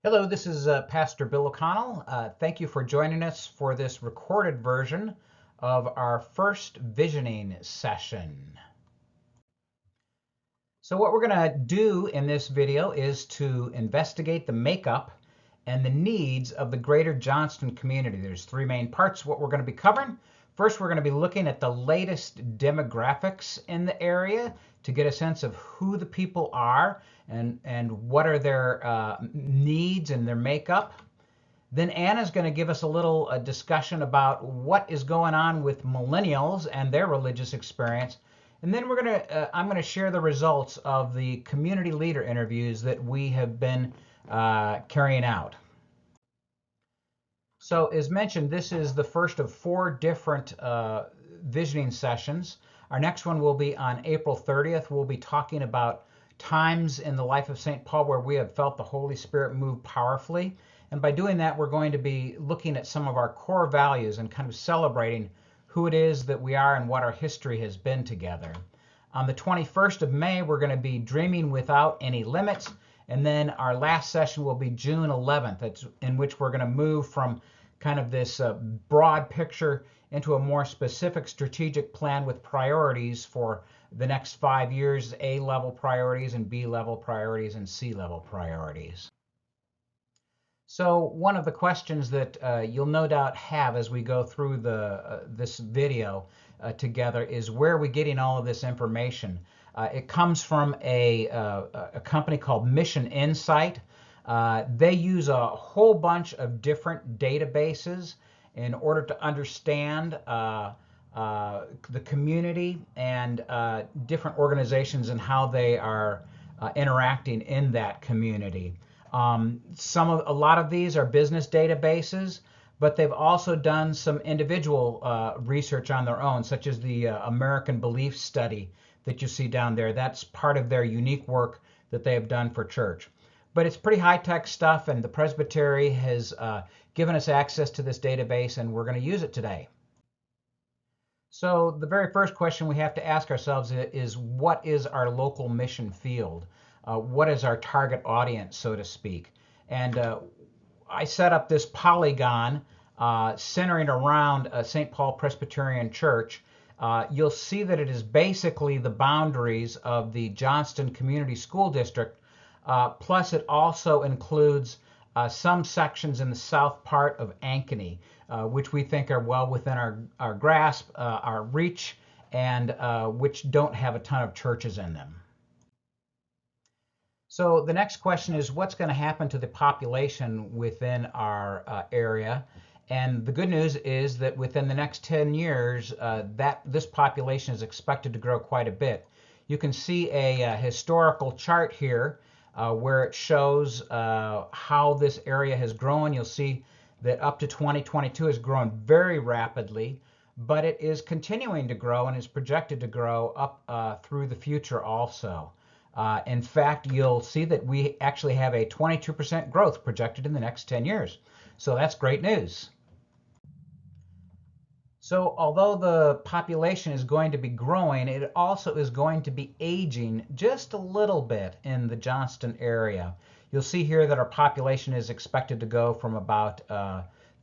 Hello, this is Pastor Bill O'Connell. Thank you for joining us for this recorded version of our first visioning session. So what we're going to do in this video is to investigate the makeup and the needs of the greater Johnston community. There's three main parts what we're going to be covering. First, we're going to be looking at the latest demographics in the area to get a sense of who the people are and what are their needs and their makeup. Then Anna's going to give us a little discussion about what is going on with millennials and their religious experience. And then I'm going to share the results of the community leader interviews that we have been carrying out. So as mentioned, this is the first of four different visioning sessions. Our next one will be on April 30th. We'll be talking about times in the life of St. Paul where we have felt the Holy Spirit move powerfully. And by doing that, we're going to be looking at some of our core values and kind of celebrating who it is that we are and what our history has been together. On the 21st of May, we're going to be dreaming without any limits. And then our last session will be June 11th, in which we're going to move from kind of this broad picture into a more specific strategic plan with priorities for the next 5 years, A-level priorities and B-level priorities and C-level priorities. So one of the questions that you'll no doubt have as we go through this video together is, where are we getting all of this information? It comes from a company called Mission Insight. They use a whole bunch of different databases in order to understand the community and different organizations and how they are interacting in that community. A lot of these are business databases, but they've also done some individual research on their own, such as the American Belief Study that you see down there. That's part of their unique work that they have done for church. But it's pretty high-tech stuff, and the Presbytery has given us access to this database, and we're going to use it today. So the very first question we have to ask ourselves is, what is our local mission field? What is our target audience, so to speak? And I set up this polygon centering around St. Paul Presbyterian Church. You'll see that it is basically the boundaries of the Johnston Community School District, plus it also includes some sections in the south part of Ankeny, which we think are well within our grasp, our reach, and which don't have a ton of churches in them. So the next question is, what's going to happen to the population within our area? And the good news is that within the next 10 years, this population is expected to grow quite a bit. You can see a historical chart here where it shows how this area has grown. You'll see that up to 2022 has grown very rapidly, but it is continuing to grow and is projected to grow up through the future also. In fact, you'll see that we actually have a 22% growth projected in the next 10 years. So that's great news. So although the population is going to be growing, it also is going to be aging just a little bit in the Johnston area. You'll see here that our population is expected to go from about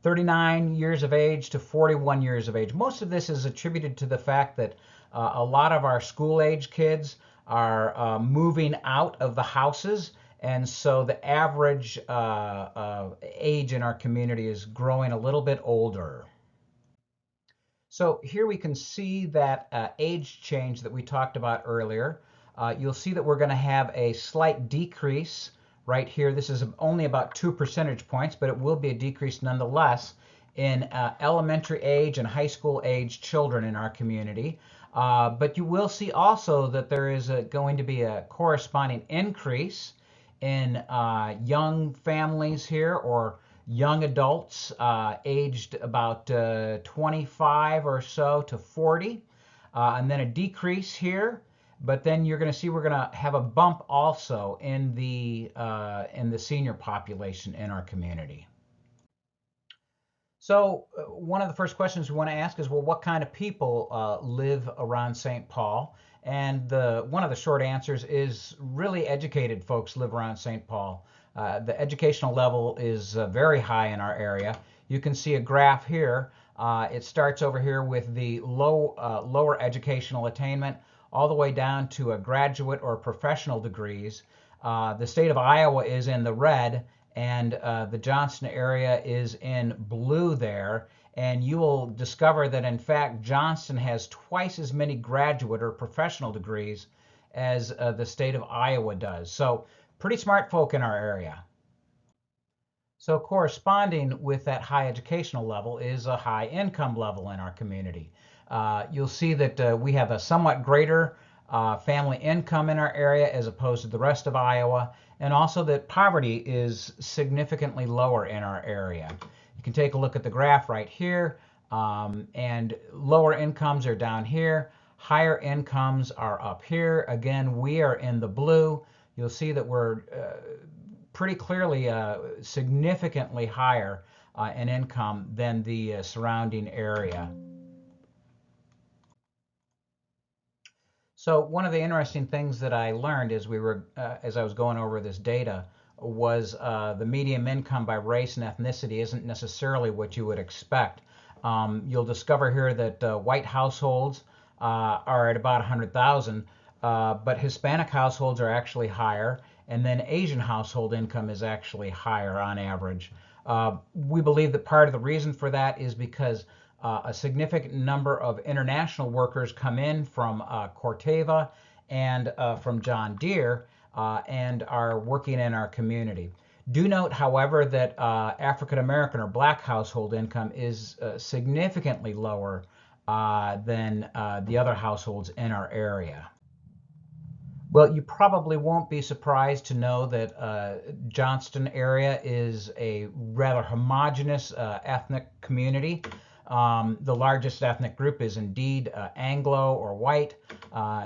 39 years of age to 41 years of age. Most of this is attributed to the fact that a lot of our school-age kids are moving out of the houses, and so the average age in our community is growing a little bit older. So here we can see that age change that we talked about earlier. You'll see that we're going to have a slight decrease right here. This is only about 2 percentage points, but it will be a decrease nonetheless in elementary age and high school age children in our community. But you will see also that there is going to be a corresponding increase in young families here, or young adults aged about 25 or so to 40, and then a decrease here. But then you're going to see we're going to have a bump also in the senior population in our community. So one of the first questions we want to ask is, well, what kind of people live around St. Paul? And one of the short answers is really educated folks live around St. Paul. The educational level is very high in our area. You can see a graph here. It starts over here with the lower educational attainment all the way down to a graduate or professional degrees. The state of Iowa is in the red, and the Johnston area is in blue there. And you will discover that, in fact, Johnston has twice as many graduate or professional degrees as the state of Iowa does. So pretty smart folk in our area. So corresponding with that high educational level is a high income level in our community. You'll see that we have a somewhat greater family income in our area as opposed to the rest of Iowa, and also that poverty is significantly lower in our area. You can take a look at the graph right here, and lower incomes are down here. Higher incomes are up here. Again, we are in the blue. You'll see that we're pretty clearly significantly higher in income than the surrounding area. So one of the interesting things that I learned as I was going over this data was the median income by race and ethnicity isn't necessarily what you would expect. You'll discover here that white households are at about 100,000, but Hispanic households are actually higher, and then Asian household income is actually higher on average. We believe that part of the reason for that is because a significant number of international workers come in from Corteva and from John Deere and are working in our community. Do note, however, that African American or black household income is significantly lower than the other households in our area. Well, you probably won't be surprised to know that Johnston area is a rather homogeneous ethnic community. The largest ethnic group is indeed Anglo or white.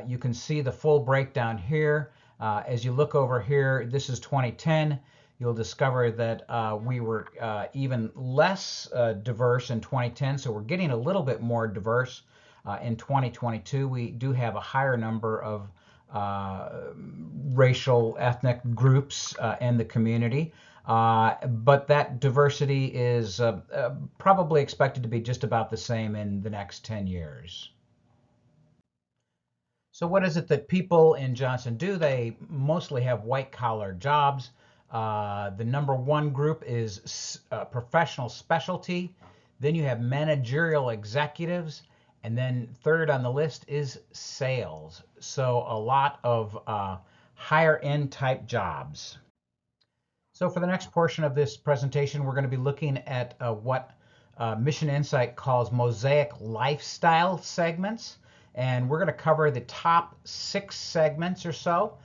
You can see the full breakdown here. As you look over here, this is 2010. You'll discover that we were even less diverse in 2010, so we're getting a little bit more diverse in 2022. We do have a higher number of racial ethnic groups in the community, but that diversity is probably expected to be just about the same in the next 10 years. So what is it that people in Johnston do? They mostly have white-collar jobs. The number one group is professional specialty. Then you have managerial executives. And then third on the list is sales. So a lot of higher end type jobs. So for the next portion of this presentation, we're going to be looking at what Mission Insight calls mosaic lifestyle segments. And we're going to cover the top 6 segments or so.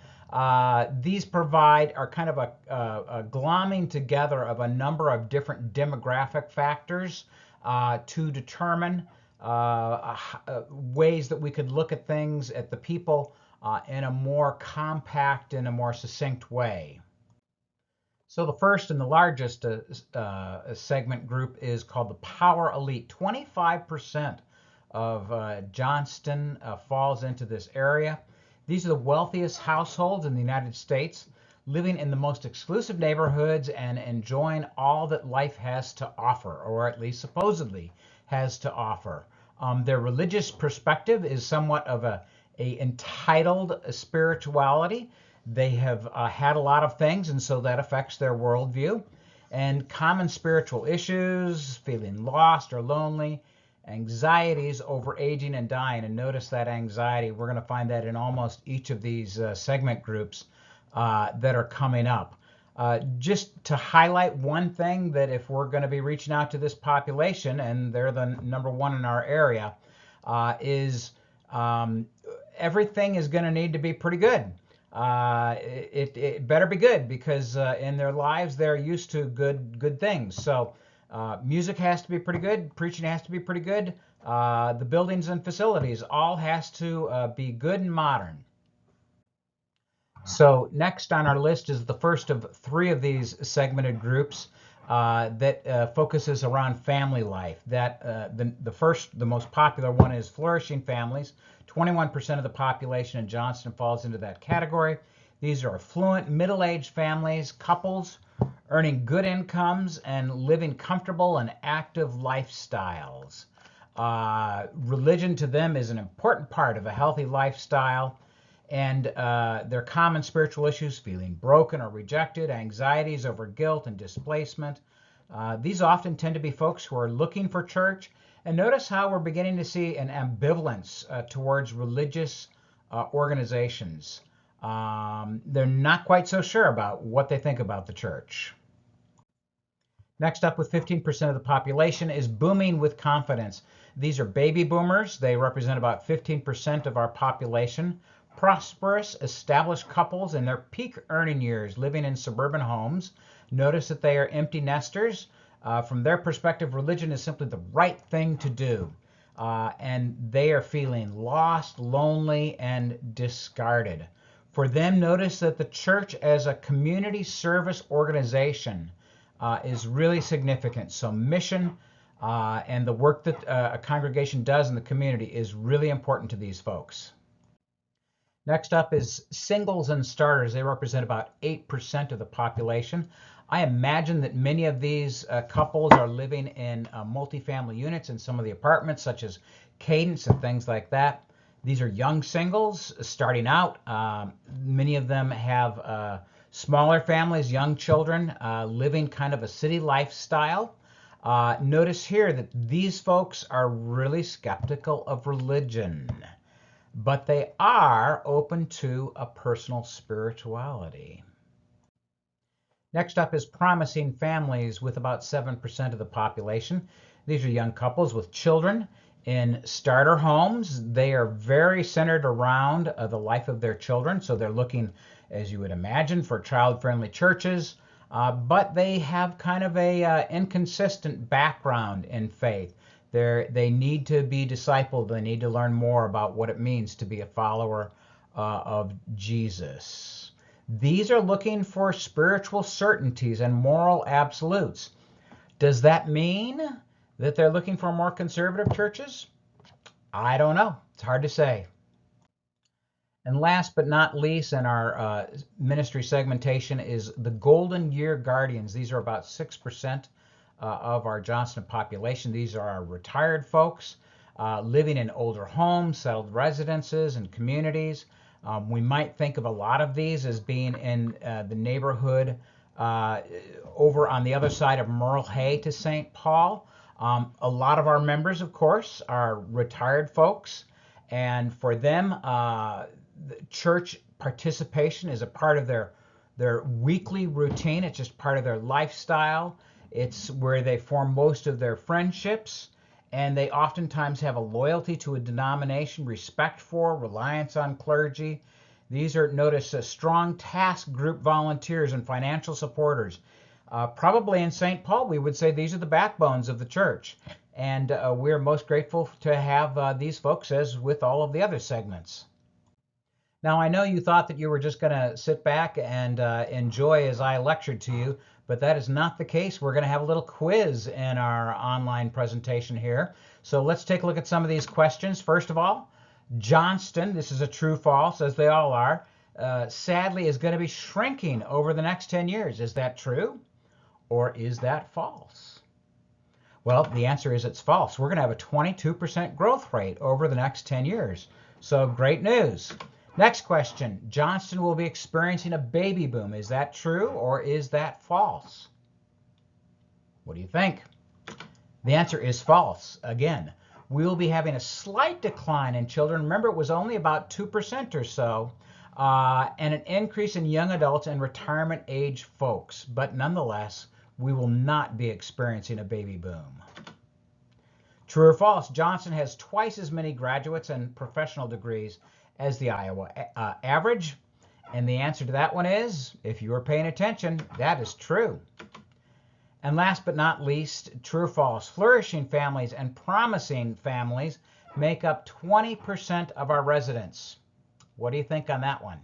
These are kind of a glomming together of a number of different demographic factors to determine ways that we could look at things, at the people, in a more compact and a more succinct way. So the first and the largest segment group is called the Power Elite. 25% of Johnston falls into this area. These are the wealthiest households in the United States, living in the most exclusive neighborhoods and enjoying all that life has to offer, or at least supposedly has to offer. Their religious perspective is somewhat of a entitled spirituality. They have had a lot of things, and so that affects their worldview. And common spiritual issues, feeling lost or lonely, anxieties over aging and dying. And notice that anxiety, we're going to find that in almost each of these segment groups that are coming up. Just to highlight one thing, that if we're going to be reaching out to this population, and they're the number one in our area, is everything is going to need to be pretty good. It better be good, because in their lives they're used to good things. So music has to be pretty good, preaching has to be pretty good, the buildings and facilities all has to be good and modern. So next on our list is the first of 3 of these segmented groups that focuses around family life. The most popular one is flourishing families. 21% of the population in Johnston falls into that category. These are affluent, middle-aged families, couples earning good incomes and living comfortable and active lifestyles. Religion to them is an important part of a healthy lifestyle, and their common spiritual issues, feeling broken or rejected, anxieties over guilt and displacement. These often tend to be folks who are looking for church. And notice how we're beginning to see an ambivalence towards religious organizations. They're not quite so sure about what they think about the church. Next up, with 15% of the population, is booming with confidence. These are baby boomers. They represent about 15% of our population. Prosperous, established couples in their peak earning years, living in suburban homes. Notice that they are empty nesters. From their perspective, religion is simply the right thing to do. And they are feeling lost, lonely, and discarded. For them, notice that the church as a community service organization is really significant. So mission and the work that a congregation does in the community is really important to these folks. Next up is singles and starters. They represent about 8% of the population. I imagine that many of these couples are living in multifamily units in some of the apartments, such as Cadence and things like that. These are young singles starting out. Many of them have smaller families, young children, living kind of a city lifestyle. Notice here that these folks are really skeptical of religion, but they are open to a personal spirituality. Next up is promising families, with about 7% of the population. These are young couples with children in starter homes. They are very centered around the life of their children, so they're looking, as you would imagine, for child-friendly churches, but they have kind of a inconsistent background in faith. They need to be discipled. They need to learn more about what it means to be a follower of Jesus. These are looking for spiritual certainties and moral absolutes. Does that mean that they're looking for more conservative churches? I don't know. It's hard to say. And last but not least in our ministry segmentation is the Golden Year Guardians. These are about 6% of our Johnston population. These are our retired folks living in older homes, settled residences, and communities. We might think of a lot of these as being in the neighborhood over on the other side of Merle Hay to St. Paul. A lot of our members, of course, are retired folks, and for them, the church participation is a part of their weekly routine. It's just part of their lifestyle. It's where they form most of their friendships, and they oftentimes have a loyalty to a denomination, respect for, reliance on clergy. These are, notice, strong task group volunteers and financial supporters. Probably in St. Paul, we would say these are the backbones of the church. And we're most grateful to have these folks, as with all of the other segments. Now, I know you thought that you were just going to sit back and enjoy as I lectured to you, but that is not the case. We're going to have a little quiz in our online presentation here. So let's take a look at some of these questions. First of all, Johnston, this is a true false, as they all are, sadly is going to be shrinking over the next 10 years. Is that true, or is that false? Well, the answer is it's false. We're going to have a 22% growth rate over the next 10 years. So great news. Next question, Johnston will be experiencing a baby boom. Is that true, or is that false? What do you think? The answer is false. Again, we will be having a slight decline in children. Remember, it was only about 2% or so, and an increase in young adults and retirement age folks. But nonetheless, we will not be experiencing a baby boom. True or false? Johnston has twice as many graduates and professional degrees as the Iowa average. And the answer to that one is, if you were paying attention, that is true. And last but not least, true or false? Flourishing families and promising families make up 20% of our residents. What do you think on that one?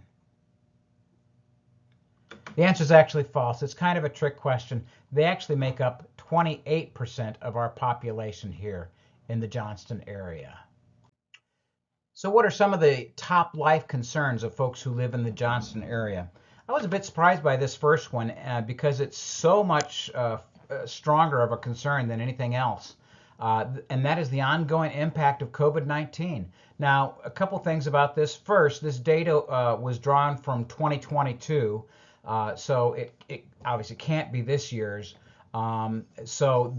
The answer is actually false. It's kind of a trick question. They actually make up 28% of our population here in the Johnston area. So what are some of the top life concerns of folks who live in the Johnston area? I was a bit surprised by this first one because it's so much stronger of a concern than anything else. And that is the ongoing impact of COVID-19. Now, a couple things about this. First, this data was drawn from 2022, so it obviously can't be this year's. So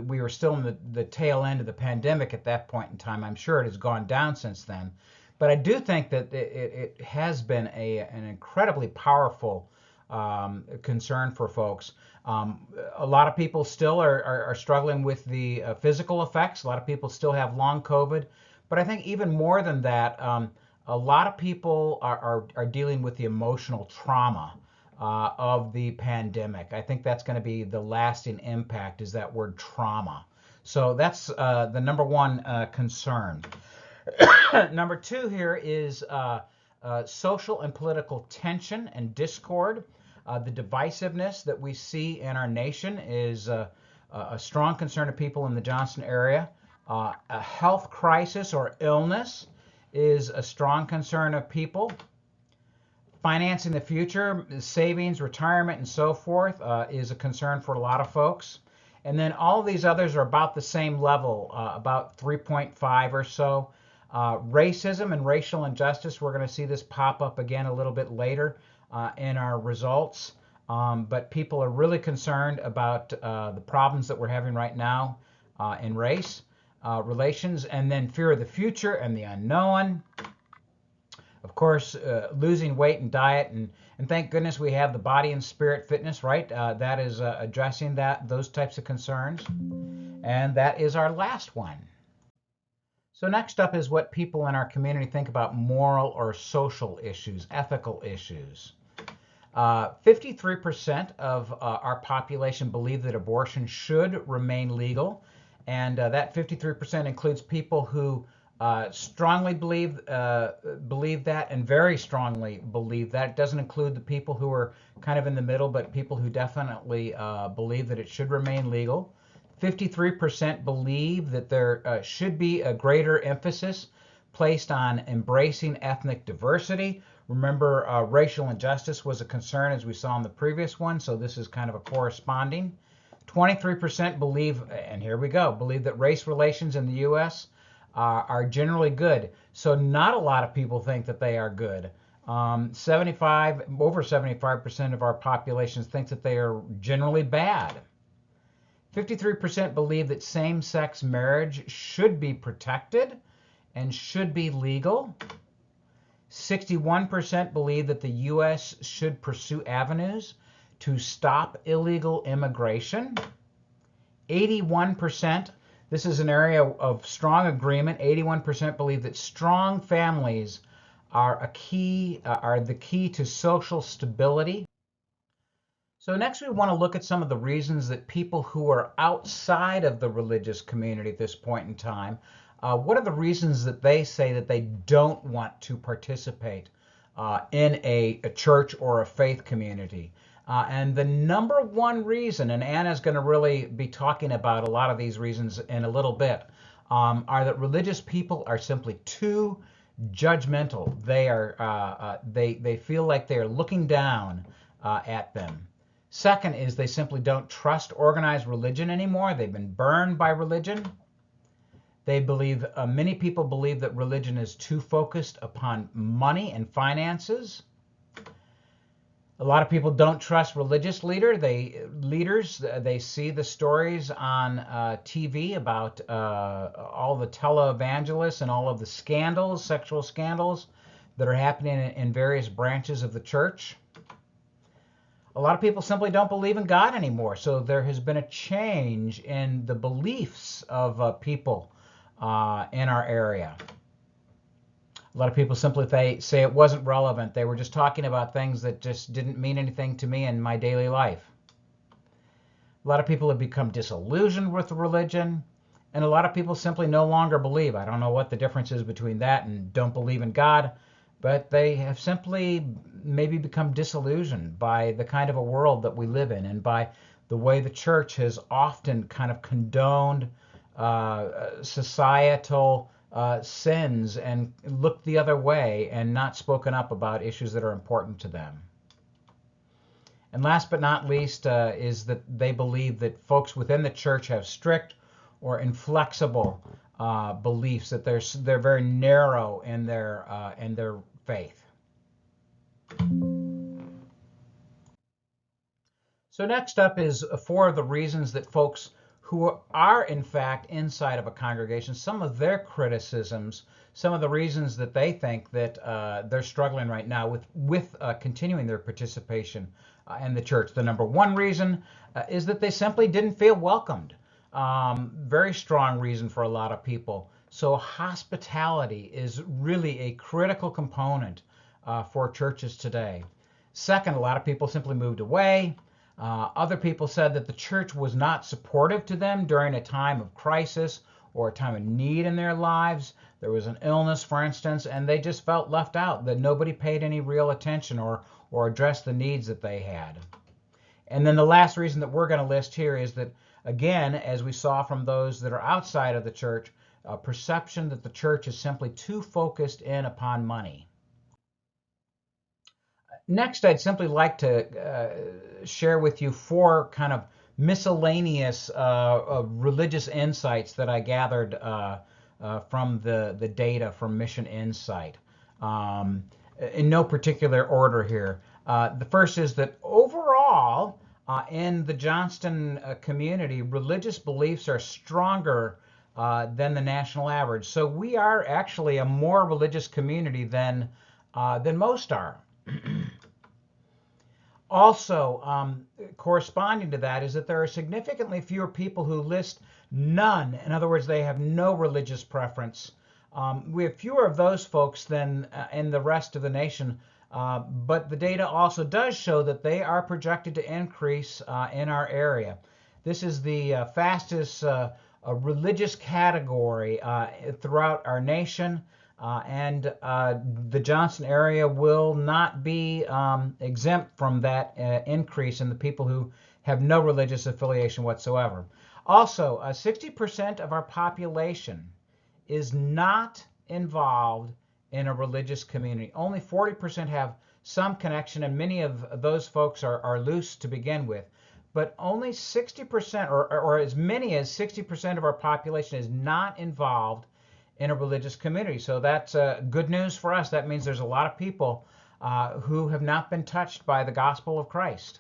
we were still in the tail end of the pandemic at that point in time. I'm sure it has gone down since then. But I do think that it has been an incredibly powerful concern for folks. A lot of people still are struggling with the physical effects. A lot of people still have long COVID. But I think even more than that, a lot of people are dealing with the emotional trauma of the pandemic. I think that's going to be the lasting impact, is that word trauma. So that's the number one concern. Number two here is social and political tension and discord. The divisiveness that we see in our nation is a strong concern of people in the Johnston area. A health crisis or illness is a strong concern of people. Financing the future, savings, retirement, and so forth is a concern for a lot of folks. And then all of these others are about the same level, about 3.5 or so. Racism and racial injustice, we're going to see this pop up again a little bit later in our results. But people are really concerned about the problems that we're having right now in race relations, and then fear of the future and the unknown. Of course, losing weight and diet, and thank goodness we have the body and spirit fitness, right? That is addressing those types of concerns. And that is our last one. So next up is what people in our community think about moral or social issues, ethical issues. 53% of our population believe that abortion should remain legal, and that 53% includes people who strongly believe that and very strongly believe that. It doesn't include the people who are kind of in the middle, but people who definitely believe that it should remain legal. 53% believe that there should be a greater emphasis placed on embracing ethnic diversity. Remember, racial injustice was a concern, as we saw in the previous one, so this is kind of a corresponding. 23% believe, and here we go, believe that race relations in the U.S. Are generally good. So not a lot of people think that they are good. Over 75% of our population thinks that they are generally bad. 53% believe that same-sex marriage should be protected and should be legal. 61% believe that the U.S. should pursue avenues to stop illegal immigration. 81%, this is an area of strong agreement, 81% believe that strong families are the key to social stability. So next we want to look at some of the reasons that people who are outside of the religious community at this point in time, what are the reasons that they say that they don't want to participate in a church or a faith community? And the number one reason, and Anna's going to really be talking about a lot of these reasons in a little bit, are that religious people are simply too judgmental. They feel like they are looking down at them. Second is they simply don't trust organized religion anymore. They've been burned by religion. They believe, many people believe that religion is too focused upon money and finances. A lot of people don't trust religious leaders. They see the stories on TV about all the televangelists and all of the scandals, sexual scandals that are happening in various branches of the church. A lot of people simply don't believe in God anymore. So there has been a change in the beliefs of people in our area. A lot of people simply say it wasn't relevant. They were just talking about things that just didn't mean anything to me in my daily life. A lot of people have become disillusioned with religion, and a lot of people simply no longer believe. I don't know what the difference is between that and don't believe in God, but they have simply maybe become disillusioned by the kind of a world that we live in and by the way the church has often kind of condoned societal sins and looked the other way and not spoken up about issues that are important to them. And last but not least is that they believe that folks within the church have strict or inflexible beliefs, that they're very narrow in their faith. So next up is 4 of the reasons that folks who are in fact inside of a congregation, some of their criticisms, some of the reasons that they think that they're struggling right now with continuing their participation in the church. The number 1 reason is that they simply didn't feel welcomed. Very strong reason for a lot of people. So hospitality is really a critical component for churches today. Second, a lot of people simply moved away. Other people said that the church was not supportive to them during a time of crisis or a time of need in their lives. There was an illness, for instance, and they just felt left out, that nobody paid any real attention or addressed the needs that they had. And then the last reason that we're going to list here is that, again, as we saw from those that are outside of the church, a perception that the church is simply too focused in upon money. Next, I'd simply like to share with you 4 kind of miscellaneous religious insights that I gathered from the data from Mission Insight, in no particular order here. The first is that overall, in the Johnston community, religious beliefs are stronger than the national average. So we are actually a more religious community than most are. Also, corresponding to that is that there are significantly fewer people who list none. In other words, they have no religious preference. We have fewer of those folks than in the rest of the nation, but the data also does show that they are projected to increase in our area. This is the fastest religious category throughout our nation. And the Johnston area will not be exempt from that increase in the people who have no religious affiliation whatsoever. Also, 60% of our population is not involved in a religious community. Only 40% have some connection, and many of those folks are loose to begin with. But only 60%, or as many as 60% of our population is not involved in a religious community. So that's good news for us. That means there's a lot of people who have not been touched by the gospel of Christ.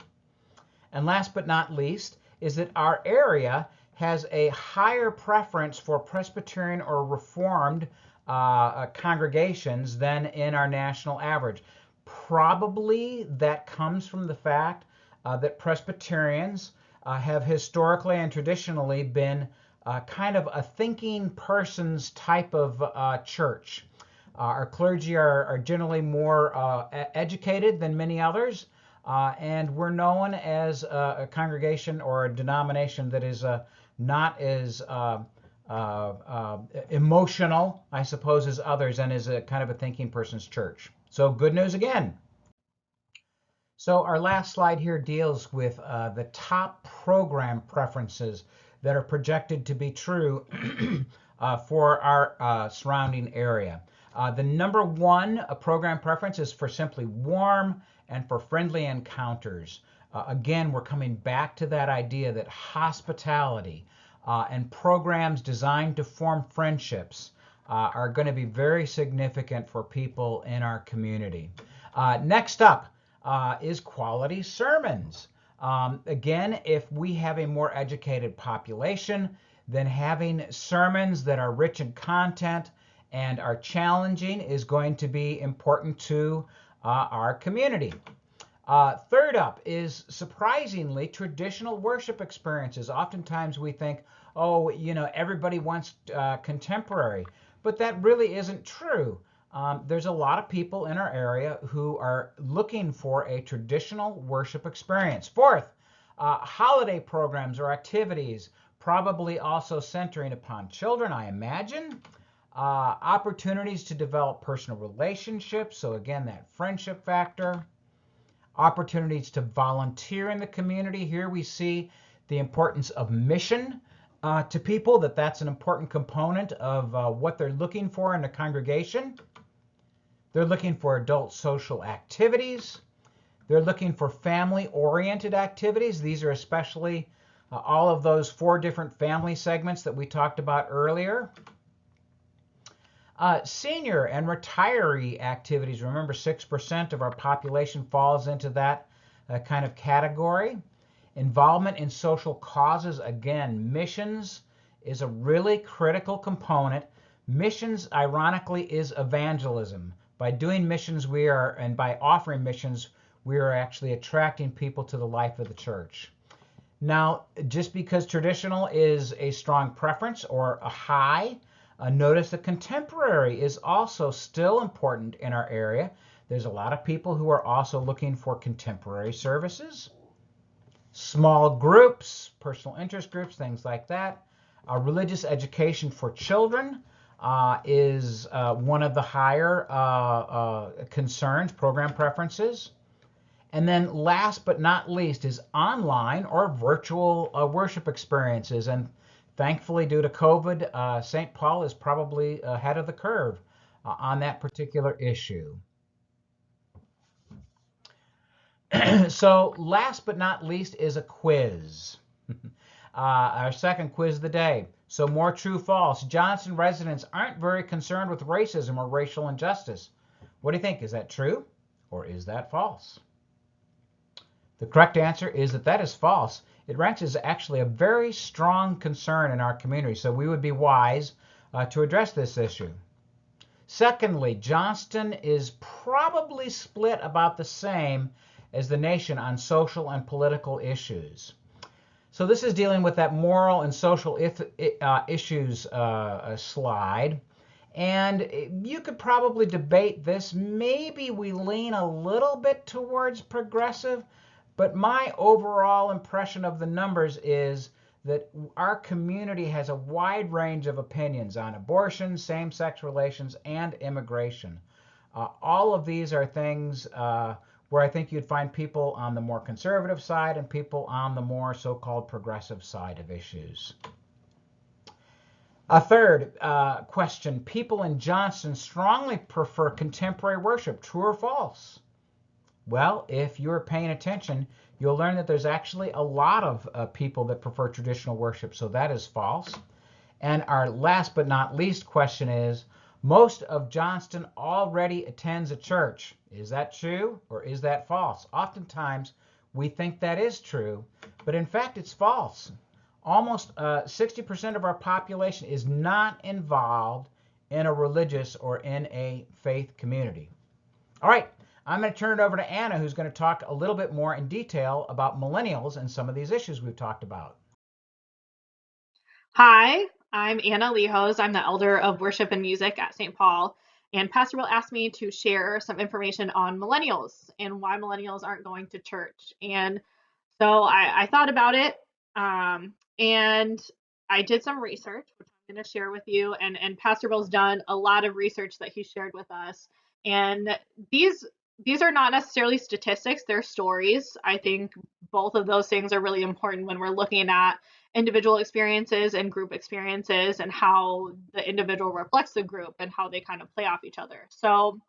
And last but not least is that our area has a higher preference for Presbyterian or Reformed congregations than in our national average. Probably that comes from the fact that Presbyterians have historically and traditionally been kind of a thinking person's type of church. Our clergy are generally more educated than many others, and we're known as a congregation or a denomination that is not as emotional, I suppose, as others, and is a kind of a thinking person's church. So good news again. So our last slide here deals with the top program preferences that are projected to be true for our surrounding area. The number 1 program preference is for simply warm and for friendly encounters. Again, we're coming back to that idea that hospitality and programs designed to form friendships are going to be very significant for people in our community. Next up is quality sermons. Again, if we have a more educated population, then having sermons that are rich in content and are challenging is going to be important to our community. Third up is, surprisingly, traditional worship experiences. Oftentimes we think, oh, everybody wants contemporary, but that really isn't true. There's a lot of people in our area who are looking for a traditional worship experience. Fourth, holiday programs or activities, probably also centering upon children, I imagine. Opportunities to develop personal relationships, so again, that friendship factor. Opportunities to volunteer in the community. Here we see the importance of mission to people that that's an important component of what they're looking for in a congregation. They're looking for adult social activities. They're looking for family-oriented activities. These are especially all of those 4 different family segments that we talked about earlier. Senior and retiree activities. Remember, 6% of our population falls into that kind of category. Involvement in social causes. Again, missions is a really critical component. Missions, ironically, is evangelism. By doing missions, and by offering missions, we are actually attracting people to the life of the church. Now, just because traditional is a strong preference or a high, notice that contemporary is also still important in our area. There's a lot of people who are also looking for contemporary services. Small groups, personal interest groups, things like that. Religious education for children is one of the higher concerns, program preferences. And then last but not least is online or virtual worship experiences. And thankfully, due to COVID, St. Paul is probably ahead of the curve on that particular issue. So last but not least is a quiz. Our second quiz of the day. So more true, false. Johnston residents aren't very concerned with racism or racial injustice. What do you think? Is that true or is that false? The correct answer is that is false. It ranks as actually a very strong concern in our community, so we would be wise to address this issue. Secondly, Johnston is probably split about the same as the nation on social and political issues. So this is dealing with that moral and social issues slide. And you could probably debate this. Maybe we lean a little bit towards progressive, but my overall impression of the numbers is that our community has a wide range of opinions on abortion, same-sex relations, and immigration. All of these are things where I think you'd find people on the more conservative side and people on the more so-called progressive side of issues. A third question, people in Johnston strongly prefer contemporary worship, true or false? Well, if you're paying attention, you'll learn that there's actually a lot of people that prefer traditional worship, so that is false. And our last but not least question is, most of Johnston already attends a church. Is that true or is that false? Oftentimes, we think that is true, but in fact, it's false. Almost 60% of our population is not involved in a religious or in a faith community. All right, I'm going to turn it over to Anna, who's going to talk a little bit more in detail about millennials and some of these issues we've talked about. Hi, I'm Anna Lehocz. I'm the elder of worship and music at St. Paul. And Pastor Will asked me to share some information on millennials and why millennials aren't going to church. And so I thought about it and I did some research, which I'm going to share with you. And Pastor Will's done a lot of research that he shared with us. And these are not necessarily statistics, they're stories. I think both of those things are really important when we're looking at individual experiences and group experiences and how the individual reflects the group and how they kind of play off each other. So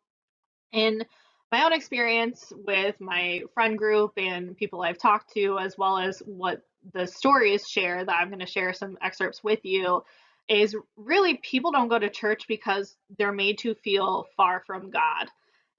in my own experience with my friend group and people I've talked to, as well as what the stories share that I'm going to share some excerpts with you, is really people don't go to church because they're made to feel far from God.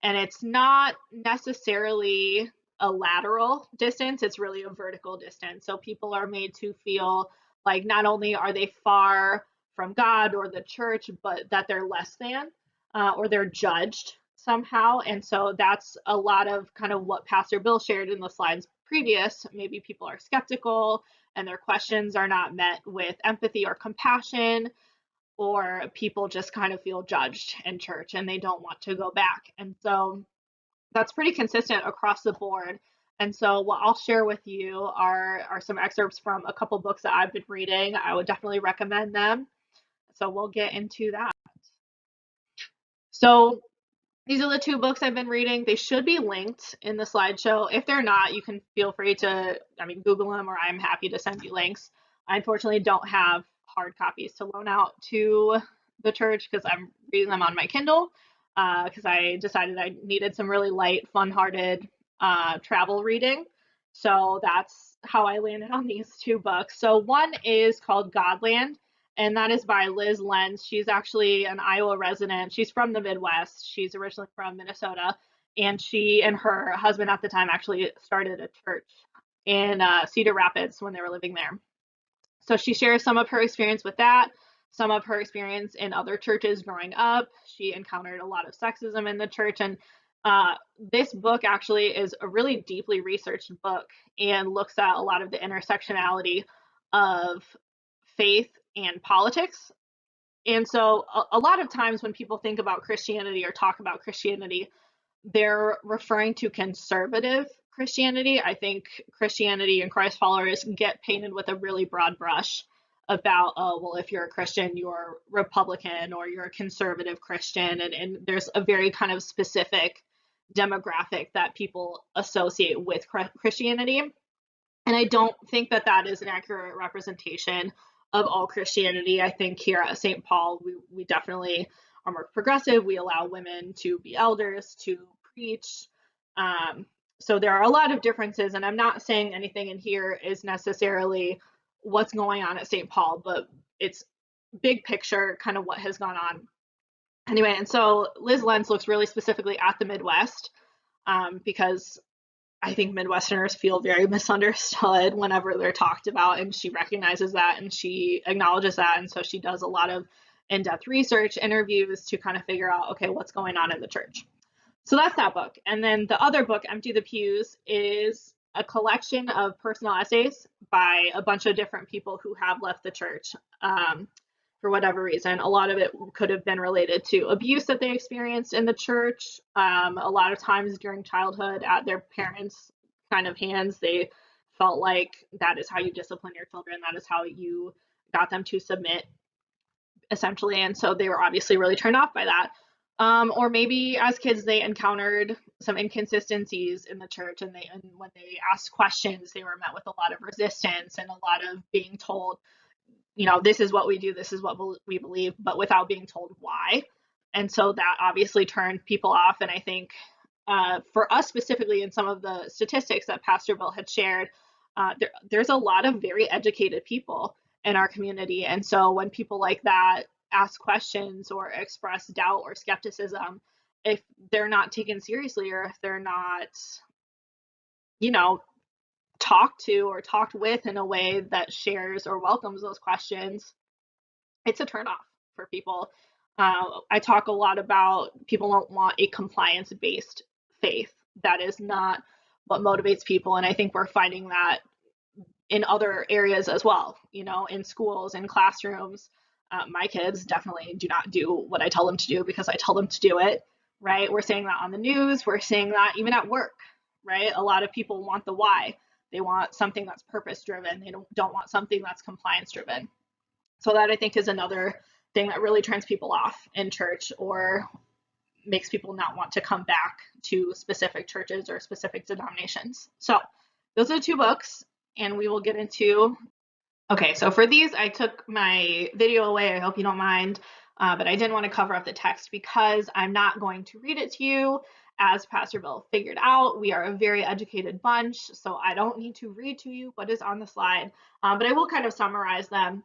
And it's not necessarily a lateral distance, it's really a vertical distance. So people are made to feel like not only are they far from God or the church, but that they're less than or they're judged somehow. And so that's a lot of kind of what Pastor Bill shared in the slides previous. Maybe people are skeptical and their questions are not met with empathy or compassion, or people just kind of feel judged in church and they don't want to go back. And so that's pretty consistent across the board. And so what I'll share with you are some excerpts from a couple books that I've been reading. I would definitely recommend them. So we'll get into that. So these are the 2 books I've been reading. They should be linked in the slideshow. If they're not, you can feel free to, Google them, or I'm happy to send you links. I unfortunately don't have hard copies to loan out to the church because I'm reading them on my Kindle because I decided I needed some really light, fun-hearted travel reading. So that's how I landed on these two books. So one is called Godland, and that is by Liz Lenz. She's actually an Iowa resident. She's from the Midwest. She's originally from Minnesota, and she and her husband at the time actually started a church in Cedar Rapids when they were living there. So she shares some of her experience with that, some of her experience in other churches growing up. She encountered a lot of sexism in the church. And this book actually is a really deeply researched book and looks at a lot of the intersectionality of faith and politics. And so a lot of times when people think about Christianity or talk about Christianity, they're referring to conservative Christianity. I think Christianity and Christ followers get painted with a really broad brush about, oh, well, if you're a Christian, you're Republican or you're a conservative Christian. And there's a very kind of specific demographic that people associate with Christianity. And I don't think that that is an accurate representation of all Christianity. I think here at St. Paul, we definitely are more progressive. We allow women to be elders, to preach. So there are a lot of differences, and I'm not saying anything in here is necessarily what's going on at St. Paul, but it's big picture, kind of what has gone on. Anyway, and so Liz Lenz looks really specifically at the Midwest because I think Midwesterners feel very misunderstood whenever they're talked about, and she recognizes that and she acknowledges that. And so she does a lot of in-depth research, interviews to kind of figure out, okay, what's going on in the church. So that's that book. And then the other book, Empty the Pews, is a collection of personal essays by a bunch of different people who have left the church for whatever reason. A lot of it could have been related to abuse that they experienced in the church. A lot of times during childhood at their parents' kind of hands, they felt like that is how you discipline your children. That is how you got them to submit, essentially. And so they were obviously really turned off by that. Or maybe as kids they encountered some inconsistencies in the church, and when they asked questions, they were met with a lot of resistance and a lot of being told, this is what we do, this is what we believe, but without being told why. And so that obviously turned people off. And I think for us specifically, in some of the statistics that Pastor Bill had shared, there's a lot of very educated people in our community. And so when people like that ask questions or express doubt or skepticism, if they're not taken seriously or if they're not, talked to or talked with in a way that shares or welcomes those questions, it's a turnoff for people. I talk a lot about people don't want a compliance-based faith. That is not what motivates people. And I think we're finding that in other areas as well, in schools, in classrooms. My kids definitely do not do what I tell them to do because I tell them to do it, right? We're saying that on the news. We're saying that even at work, right? A lot of people want the why. They want something that's purpose-driven. They don't want something that's compliance-driven. So that, I think, is another thing that really turns people off in church or makes people not want to come back to specific churches or specific denominations. So those are the two books, and we will get into. Okay, so for these, I took my video away. I hope you don't mind, but I didn't want to cover up the text because I'm not going to read it to you. As Pastor Bill figured out, we are a very educated bunch, so I don't need to read to you what is on the slide, but I will kind of summarize them.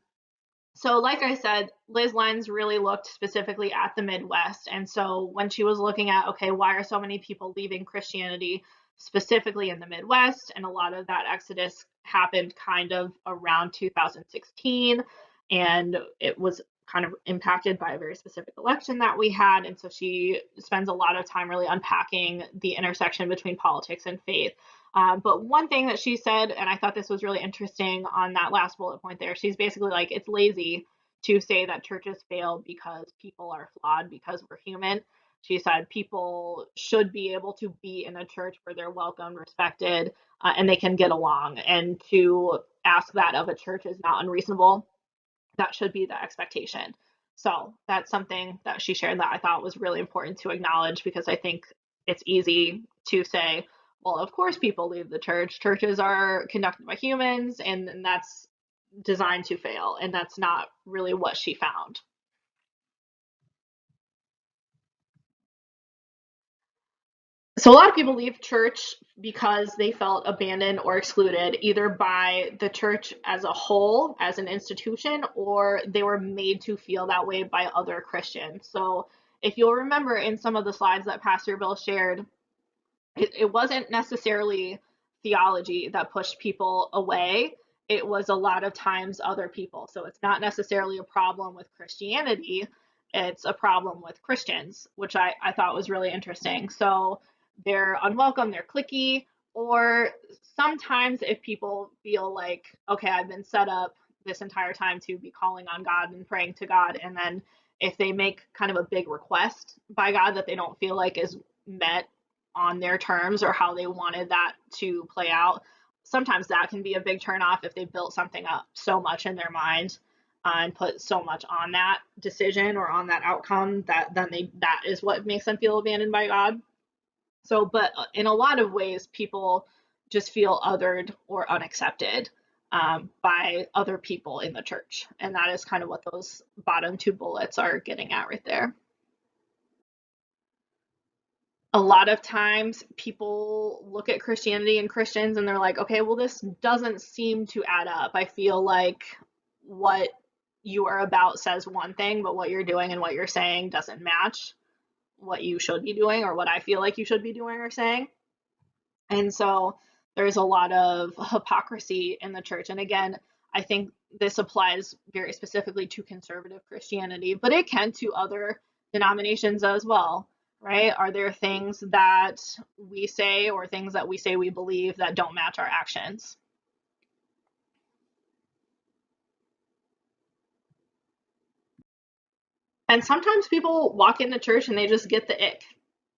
So like I said, Liz Lenz really looked specifically at the Midwest. And so when she was looking at, okay, why are so many people leaving Christianity specifically in the Midwest? And a lot of that exodus happened kind of around 2016. And it was kind of impacted by a very specific election that we had. And so she spends a lot of time really unpacking the intersection between politics and faith. But one thing that she said, and I thought this was really interesting on that last bullet point there, she's basically like, it's lazy to say that churches fail because people are flawed, because we're human. She said people should be able to be in a church where they're welcomed, respected, and they can get along. And to ask that of a church is not unreasonable. That should be the expectation. So that's something that she shared that I thought was really important to acknowledge, because I think it's easy to say, well, of course people leave the church. Churches are conducted by humans, and that's designed to fail, and that's not really what she found. So a lot of people leave church because they felt abandoned or excluded, either by the church as a whole, as an institution, or they were made to feel that way by other Christians. So if you'll remember in some of the slides that Pastor Bill shared, it wasn't necessarily theology that pushed people away. It was a lot of times other people. So it's not necessarily a problem with Christianity, it's a problem with Christians, which I thought was really interesting. So they're unwelcome, they're cliquey, or sometimes if people feel like, okay, I've been set up this entire time to be calling on God and praying to God, and then if they make kind of a big request by God that they don't feel like is met on their terms or how they wanted that to play out, sometimes that can be a big turnoff if they built something up so much in their mind and put so much on that decision or on that outcome that then that is what makes them feel abandoned by God. So, but in a lot of ways, people just feel othered or unaccepted by other people in the church. And that is kind of what those bottom two bullets are getting at right there. A lot of times people look at Christianity and Christians and they're like, okay, well, this doesn't seem to add up. I feel like what you are about says one thing, but what you're doing and what you're saying doesn't match what you should be doing or what I feel like you should be doing or saying. And so there's a lot of hypocrisy in the church. And again, I think this applies very specifically to conservative Christianity, but it can to other denominations as well, right? Are there things that we say or things that we say we believe that don't match our actions? And sometimes people walk into church and they just get the ick.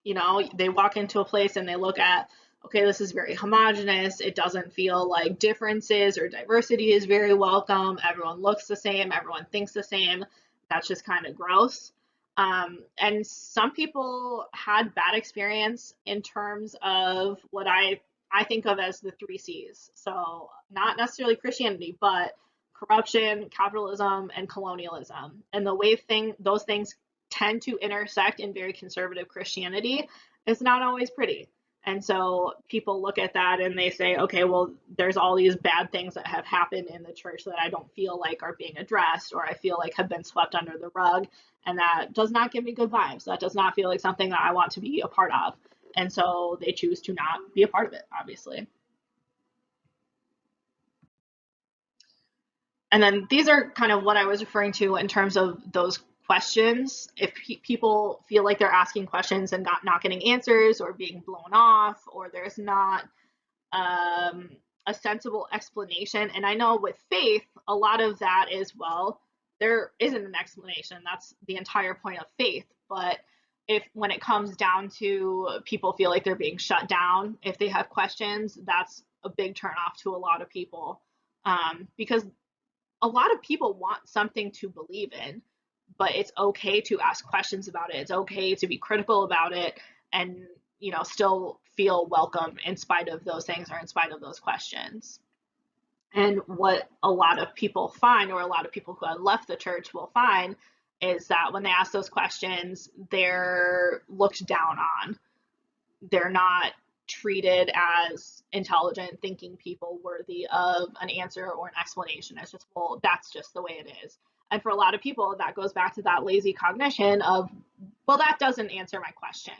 You know, they walk into a place and they look at, okay, this is very homogenous. It doesn't feel like differences or diversity is very welcome. Everyone looks the same. Everyone thinks the same. That's just kind of gross. And some people had bad experience in terms of what I think of as the three C's. So not necessarily Christianity, but corruption, capitalism, and colonialism. And the way those things tend to intersect in very conservative Christianity is not always pretty. And so people look at that and they say, okay, well, there's all these bad things that have happened in the church that I don't feel like are being addressed or I feel like have been swept under the rug. And that does not give me good vibes. That does not feel like something that I want to be a part of. And so they choose to not be a part of it, obviously. And then these are kind of what I was referring to in terms of those questions. If people feel like they're asking questions and not getting answers or being blown off, or there's not um, a sensible explanation. And I know with faith, a lot of that is, well, there isn't an explanation. That's the entire point of faith. But if when it comes down to people feel like they're being shut down, if they have questions, that's a big turnoff to a lot of people. Because a lot of people want something to believe in, but it's okay to ask questions about it. It's okay to be critical about it and, still feel welcome in spite of those things or in spite of those questions. And what a lot of people find, or a lot of people who have left the church will find, is that when they ask those questions, they're looked down on. They're not treated as intelligent, thinking people worthy of an answer or an explanation. It's just, well, that's just the way it is. And for a lot of people, that goes back to that lazy cognition of, well, that doesn't answer my question.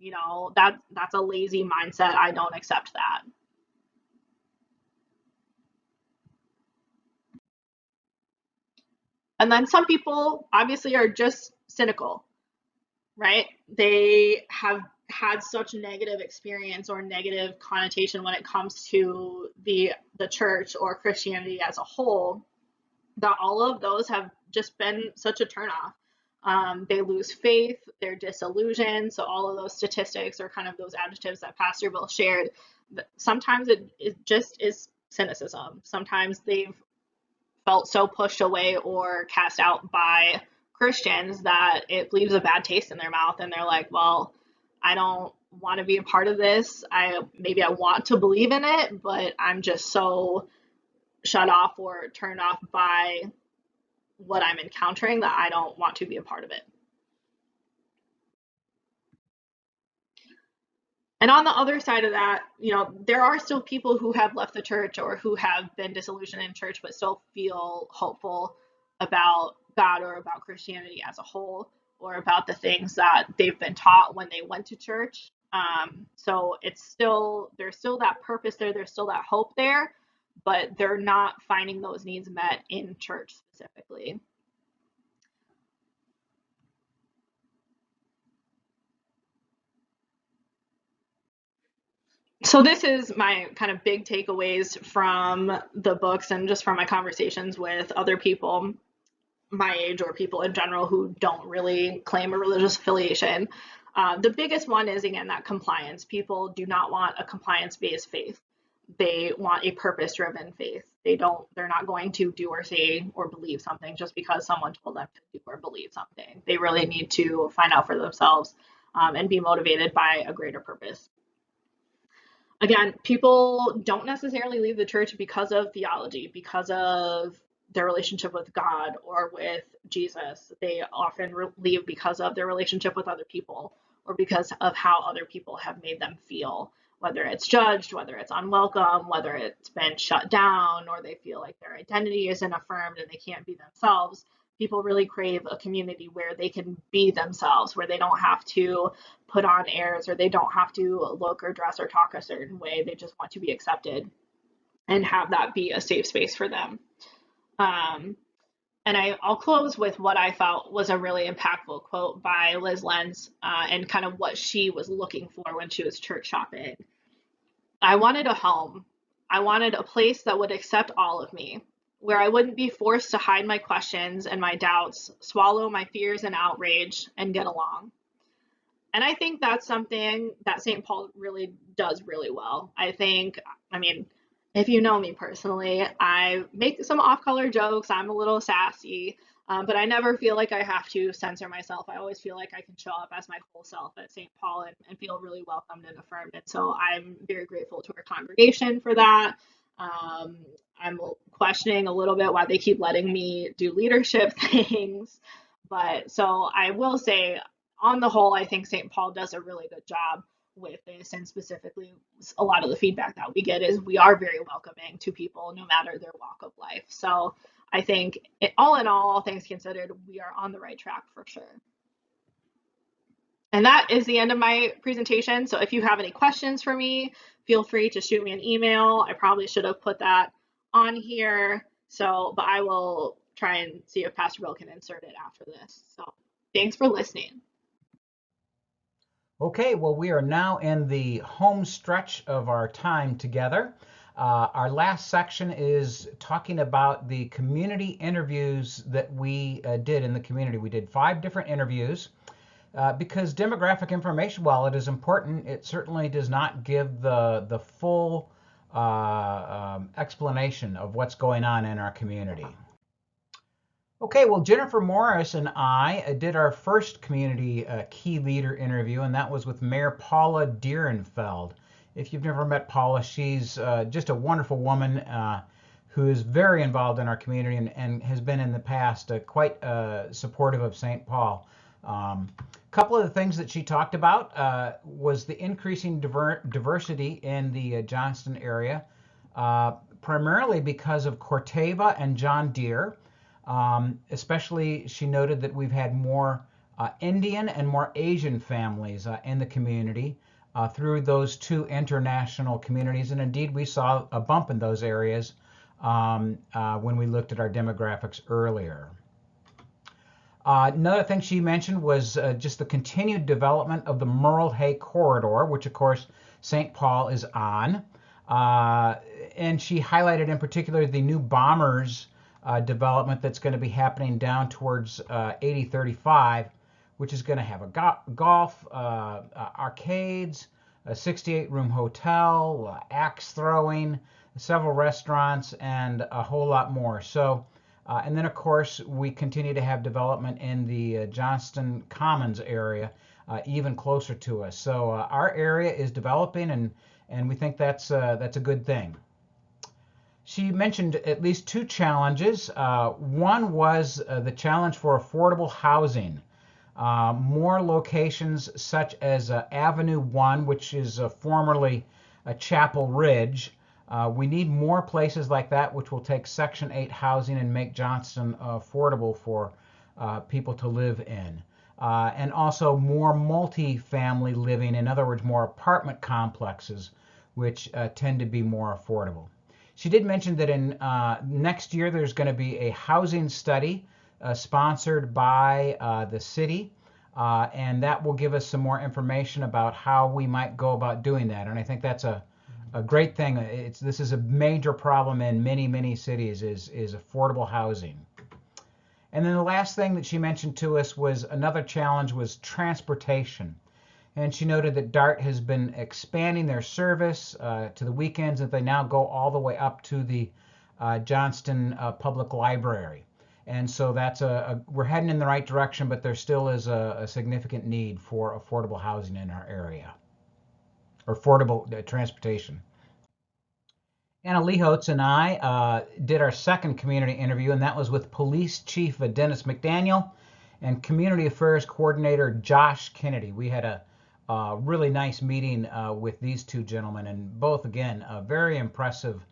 That's a lazy mindset. I don't accept that. And then some people obviously are just cynical, right? They have had such negative experience or negative connotation when it comes to the church or Christianity as a whole that all of those have just been such a turnoff. They lose faith, they're disillusioned. So all of those statistics or kind of those adjectives that Pastor Bill shared, sometimes it just is cynicism. Sometimes they've felt so pushed away or cast out by Christians that it leaves a bad taste in their mouth and they're like, well, I don't want to be a part of this. Maybe I want to believe in it, but I'm just so shut off or turned off by what I'm encountering, that I don't want to be a part of it. And on the other side of that, there are still people who have left the church or who have been disillusioned in church, but still feel hopeful about God or about Christianity as a whole, or about the things that they've been taught when they went to church. So there's still that purpose there, there's still that hope there, but they're not finding those needs met in church specifically. So this is my kind of big takeaways from the books and just from my conversations with other people my age or people in general who don't really claim a religious affiliation. The biggest one is, again, that compliance. People do not want a compliance-based faith. They want a purpose-driven faith. They're not going to do or say or believe something just because someone told them to do or believe something. They really need to find out for themselves, and be motivated by a greater purpose. Again, people don't necessarily leave the church because of theology, because of their relationship with God or with Jesus. They often leave because of their relationship with other people, or because of how other people have made them feel, whether it's judged, whether it's unwelcome, whether it's been shut down, or they feel like their identity isn't affirmed and they can't be themselves. People really crave a community where they can be themselves, where they don't have to put on airs, or they don't have to look or dress or talk a certain way. They just want to be accepted and have that be a safe space for them. And I'll close with what I felt was a really impactful quote by Liz Lenz, and kind of what she was looking for when she was church shopping. I wanted a home. I wanted a place that would accept all of me, where I wouldn't be forced to hide my questions and my doubts, swallow my fears and outrage, and get along. And I think that's something that St. Paul really does really well. I mean, if you know me personally, I make some off-color jokes. I'm a little sassy, but I never feel like I have to censor myself. I always feel like I can show up as my whole self at St. Paul, and feel really welcomed and affirmed. And so I'm very grateful to our congregation for that. I'm questioning a little bit why they keep letting me do leadership things. But so I will say, on the whole, I think St. Paul does a really good job with this, and specifically a lot of the feedback that we get is we are very welcoming to people no matter their walk of life. So I think all in all things considered, we are on the right track for sure. And that is the end of my presentation. So if you have any questions for me, feel free to shoot me an email. I probably should have put that on here. But I will try and see if Pastor Bill can insert it after this. So thanks for listening. Okay, well, we are now in the home stretch of our time together. Our last section is talking about the community interviews that we did in the community. We did 5 different interviews because demographic information, while it is important, it certainly does not give the full explanation of what's going on in our community. Okay, well, Jennifer Morris and I did our first community key leader interview, and that was with Mayor Paula Dierenfeld. If you've never met Paula, she's just a wonderful woman who is very involved in our community, and has been in the past quite supportive of St. Paul. A couple of the things that she talked about was the increasing diversity in the Johnston area, primarily because of Corteva and John Deere. Especially, she noted that we've had more Indian and more Asian families in the community through those 2 international communities. And indeed, we saw a bump in those areas when we looked at our demographics earlier. Another thing she mentioned was just the continued development of the Merle Hay corridor, which of course St. Paul is on. And she highlighted in particular the new Bombers development that's going to be happening down towards 8035, which is going to have a golf, arcades, a 68-room hotel, axe throwing, several restaurants, and a whole lot more. So, and then of course we continue to have development in the Johnston Commons area, even closer to us. So our area is developing, and we think that's a good thing. She mentioned at least two challenges. One was the challenge for affordable housing. More locations such as Avenue 1, which is formerly Chapel Ridge. We need more places like that, which will take Section 8 housing and make Johnston affordable for people to live in. And also more multi-family living, in other words, more apartment complexes, which tend to be more affordable. She did mention that in next year there's going to be a housing study sponsored by the city, and that will give us some more information about how we might go about doing that. And I think that's a great thing. This is a major problem in many cities is affordable housing. And then the last thing that she mentioned to us was another challenge was transportation. And she noted that DART has been expanding their service to the weekends, that they now go all the way up to the Johnston Public Library. And so that's we're heading in the right direction, but there still is a significant need for affordable housing in our area, or affordable transportation. Anna Lehocz and I did our second community interview, and that was with Police Chief Dennis McDaniel and Community Affairs Coordinator Josh Kennedy. We had a really nice meeting with these two gentlemen, and both, again, very impressive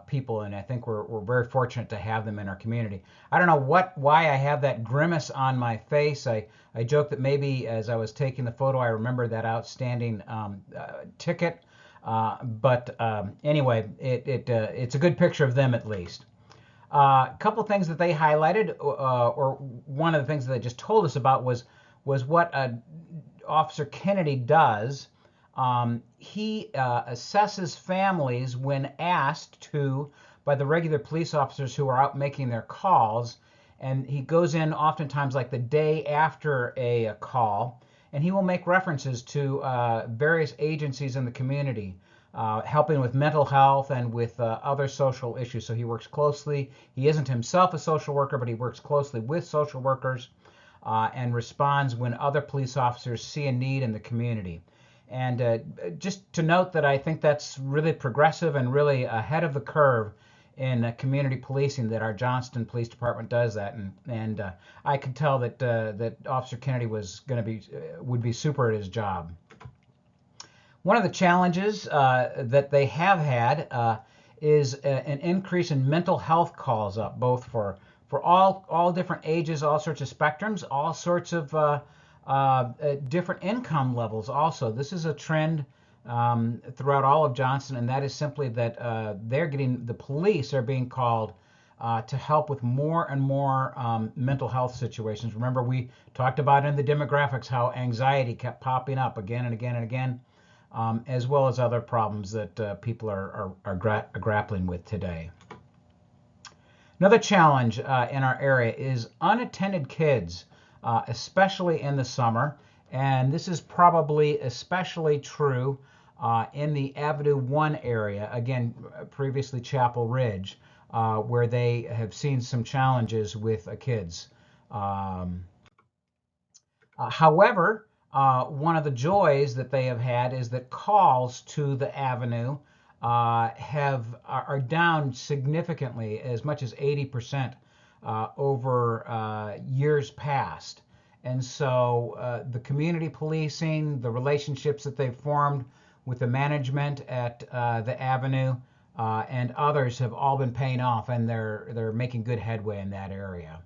people, and I think we're very fortunate to have them in our community. I don't know why I have that grimace on my face. I joked that maybe as I was taking the photo, I remember that outstanding ticket. But anyway, it's a good picture of them at least. A couple things that they highlighted, or one of the things that they just told us about was what Officer Kennedy does. He assesses families when asked to by the regular police officers who are out making their calls, and he goes in oftentimes like the day after a call, and he will make references to various agencies in the community, helping with mental health and with other social issues. So he works closely. He isn't himself a social worker, but he works closely with social workers and responds when other police officers see a need in the community. And just to note that I think that's really progressive and really ahead of the curve in community policing, that our Johnston Police Department does that, and I could tell that that Officer Kennedy would be super at his job. One of the challenges that they have had is an increase in mental health calls up, both for all different ages, all sorts of spectrums, all sorts of different income levels. Also, this is a trend throughout all of Johnston, and that is simply that the police are being called to help with more and more mental health situations. Remember, we talked about in the demographics how anxiety kept popping up again and again and again, as well as other problems that people are grappling with today. Another challenge in our area is unattended kids, especially in the summer, and this is probably especially true in the Avenue 1 area, again, previously Chapel Ridge, where they have seen some challenges with kids. However, one of the joys that they have had is that calls to the Avenue are down significantly, as much as 80% over years past. And so the community policing, the relationships that they've formed with the management at the Avenue and others have all been paying off, and they're making good headway in that area.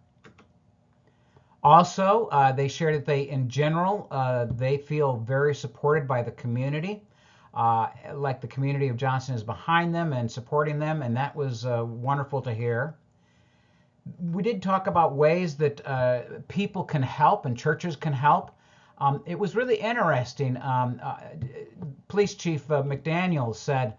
Also, they shared that in general, they feel very supported by the community. Like the community of Johnston is behind them and supporting them, and that was wonderful to hear. We did talk about ways that people can help and churches can help. It was really interesting. Police Chief McDaniel said,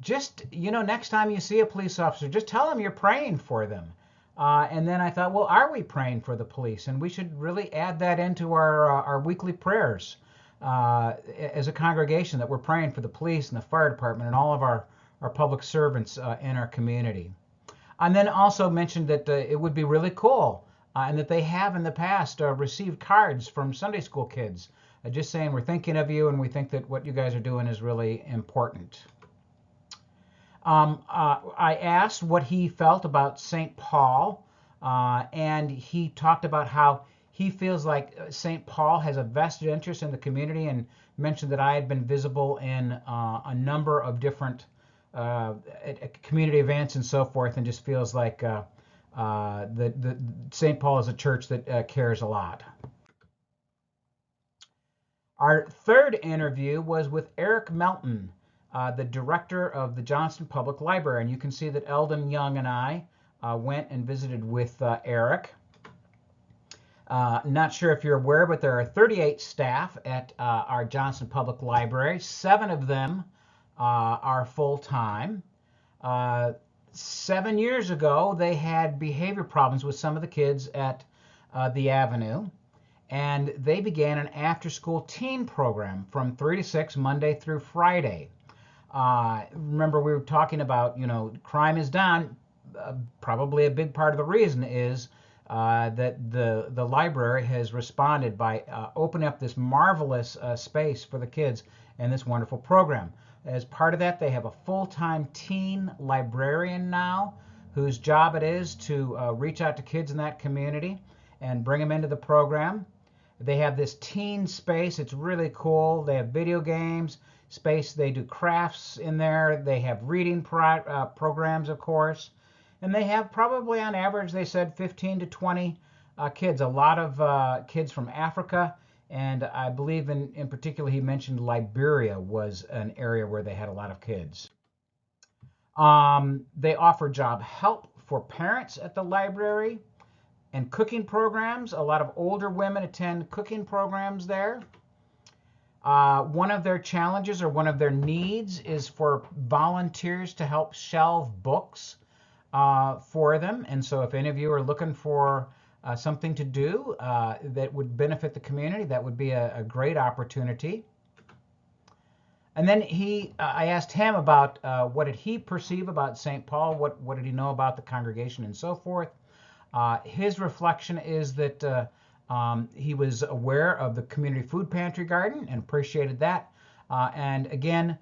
just, next time you see a police officer, just tell them you're praying for them. And then I thought, well, are we praying for the police? And we should really add that into our weekly prayers as a congregation, that we're praying for the police and the fire department and all of our public servants in our community. And then also mentioned that it would be really cool, and that they have in the past received cards from Sunday school kids just saying, we're thinking of you and we think that what you guys are doing is really important. I asked what he felt about St. Paul, and he talked about how he feels like St. Paul has a vested interest in the community, and mentioned that I had been visible in a number of different community events and so forth, and just feels like the St. Paul is a church that cares a lot. Our third interview was with Eric Melton, the director of the Johnston Public Library. And you can see that Eldon Young and I went and visited with Eric. Not sure if you're aware, but there are 38 staff at our Johnston Public Library. 7 of them are full-time. 7 years ago, they had behavior problems with some of the kids at the Avenue. And they began an after-school teen program from 3 to 6, Monday through Friday. Remember, we were talking about, crime is down. Probably a big part of the reason is that the library has responded by opening up this marvelous space for the kids and this wonderful program. As part of that, they have a full-time teen librarian now whose job it is to reach out to kids in that community and bring them into the program. They have this teen space. It's really cool. They have video games space. They do crafts in there. They have reading programs, of course. And they have probably on average, they said 15 to 20 kids. A lot of kids from Africa. And I believe in particular, he mentioned Liberia was an area where they had a lot of kids. They offer job help for parents at the library. And cooking programs. A lot of older women attend cooking programs there. One of their challenges or one of their needs is for volunteers to help shelve books for them. And so if any of you are looking for something to do that would benefit the community, that would be a great opportunity. And then I asked him about what did he perceive about St. Paul, what did he know about the congregation and so forth. His reflection is that he was aware of the community food pantry garden and appreciated that. And again,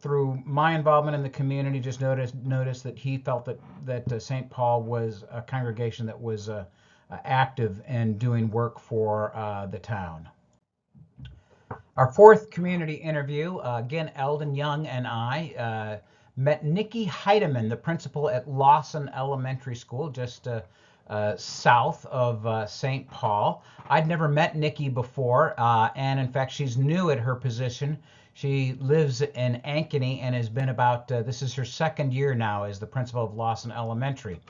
through my involvement in the community, just noticed that he felt that St. Paul was a congregation that was active and doing work for the town. Our fourth community interview, again, Eldon Young and I met Nikki Heidemann, the principal at Lawson Elementary School, just south of St. Paul. I'd never met Nikki before, and in fact, she's new at her position. She lives in Ankeny and has been about, this is her second year now as the principal of Lawson Elementary.